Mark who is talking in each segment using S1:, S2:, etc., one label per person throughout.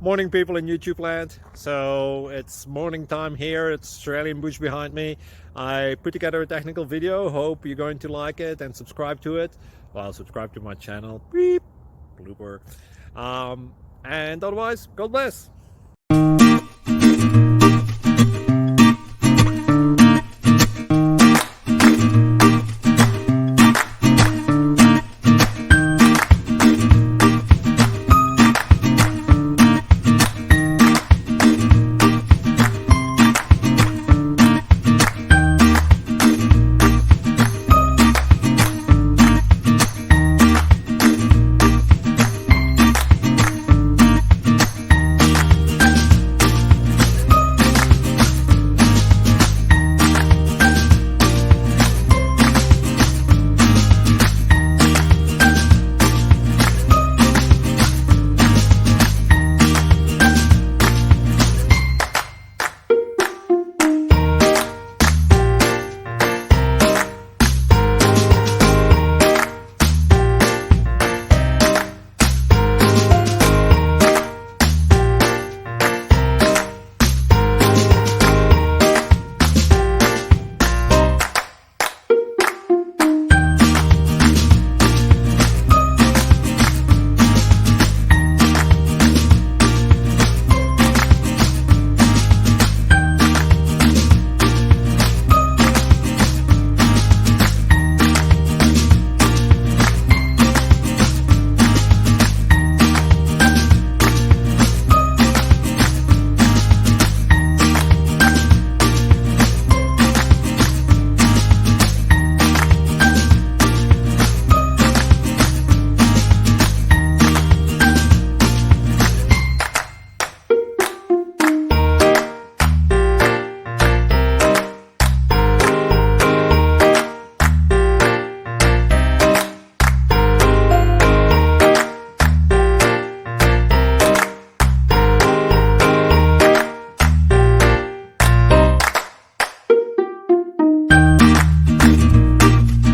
S1: Morning, people in YouTube land. So it's morning time here. It's Australian bush behind me. I put together a technical video. Hope you're going to like it and subscribe to it. Well, subscribe to my channel. Beep, blooper. And otherwise, God bless.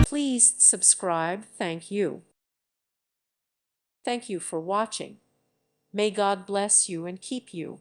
S2: Please subscribe. Thank you. Thank you for watching. May God bless you and keep you.